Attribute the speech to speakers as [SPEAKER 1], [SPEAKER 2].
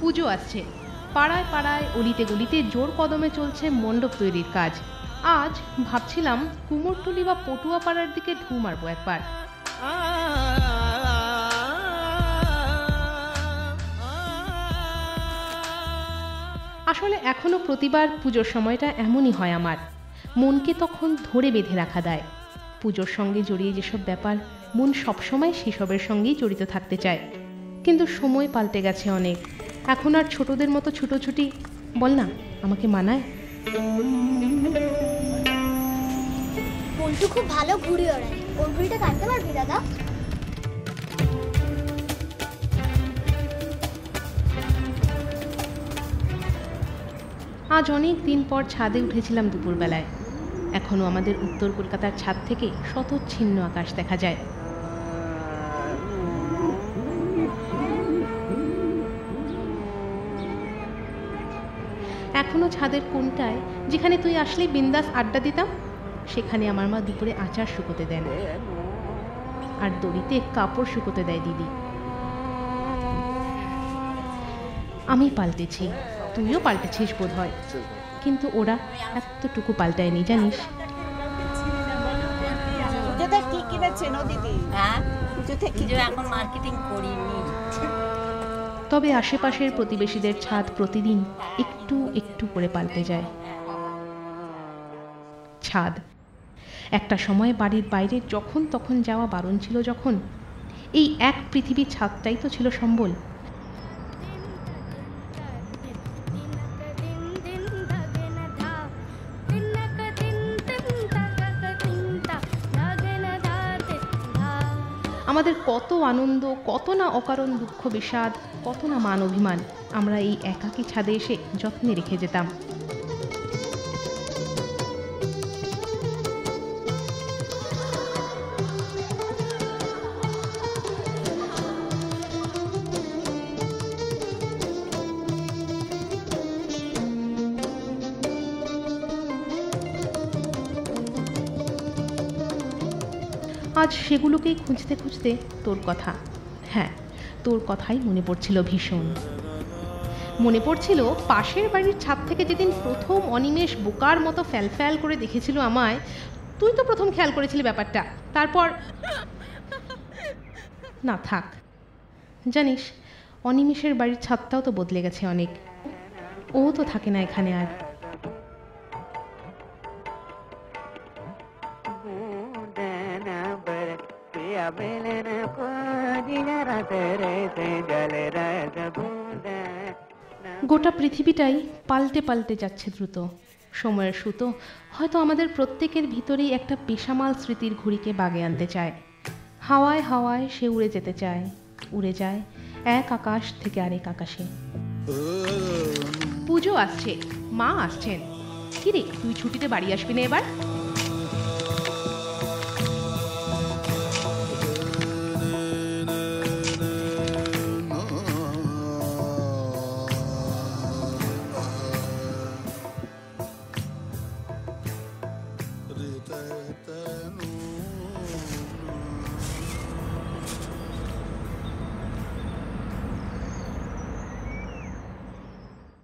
[SPEAKER 1] পুজো আসছে, পাড়ায় পাড়ায় অলিতে গলিতে জোর কদমে চলছে মণ্ডপ তৈরির কাজ। আজ ভাবছিলাম কুমোরটুলি বা পটুয়া পাড়ার দিকে ঢু মারবো একবার। আসলে এখনো প্রতিবার পুজোর সময়টা এমনই হয় আমার, মনকে তখন ধরে বেঁধে রাখা দেয়। পুজোর সঙ্গে জড়িয়ে যেসব ব্যাপার, মন সবসময় সেসবের সঙ্গেই জড়িত থাকতে চায়। কিন্তু সময় পাল্টে গেছে অনেক, এখন আর ছোটদের মতো ছুটোছুটি বল না আমাকে মানায়?
[SPEAKER 2] পল্টু খুব ভালো ঘুড়ি ওড়ায়, ওর ঘুড়িটা টানতে পারবি দাদা?
[SPEAKER 1] আজ অনেক দিন পর ছাদে উঠেছিলাম দুপুরবেলায়। এখনো আমাদের উত্তর কলকাতার ছাদ থেকে শতচ্ছিন্ন আকাশ দেখা যায়। এখনো ছাদের কোণটায়, যেখানে তুই আসলে বিন্দাস আড্ডা দিতাম, সেখানে আমার মা দুপুরে আচার শুকোতে দেন, আর দড়িতে কাপড় শুকোতে দেয় দিদি। আমি পাল্টেছি, তুইও পাল্টেছিস বোধ হয়, কিন্তু ওরা এতটুকু পাল্টায়নি জানিস।
[SPEAKER 3] কি কিনেছেন দিদি? হ্যাঁ, এখন মার্কেটিং করিনি।
[SPEAKER 1] তবে আশেপাশের প্রতিবেশীদের ছাদ প্রতিদিন একটু একটু করে পাল্টে যায়। ছাদ একটা সময় বাড়ির বাইরে যখন তখন যাওয়া বারণ ছিল, যখন এই এক পৃথিবীর ছাদটাই তো ছিল সম্বল। আমাদের কত আনন্দ, কত না অকারণ দুঃখ বিষাদ, কত না মান অভিমান আমরা এই একাকী ছাদে এসে যত্নে রেখে যেতাম। আজ সেগুলোকেই খুঁজতে খুঁজতে তোর কথা, হ্যাঁ তোর কথাই মনে পড়ছিল ভীষণ। মনে পড়ছিল পাশের বাড়ির ছাদ থেকে যেদিন প্রথম অনিমেষ বোকার মতো ফ্যালফ্যাল করে দেখেছিল আমায়। তুই তো প্রথম খেয়াল করেছিলি ব্যাপারটা, তারপর না থাক। জানিস, অনিমেষের বাড়ির ছাদটাও তো বদলে গেছে অনেক, ও তো থাকে না এখানে আর। গোটা পৃথিবীটাই পাল্টে পাল্টে যাচ্ছে দ্রুত। সময়ের সুতো হয়তো আমাদের প্রত্যেকের ভিতরেই একটা পেশামাল স্মৃতির ঘুড়িকে বাগে আনতে চায়। হাওয়ায় হাওয়ায় সে উড়ে যেতে চায়, উড়ে যায় এক আকাশ থেকে আরেক আকাশে। পুজো আসছে, মা আসছেন। কিরে, তুই ছুটিতে বাড়ি আসবি না এবার?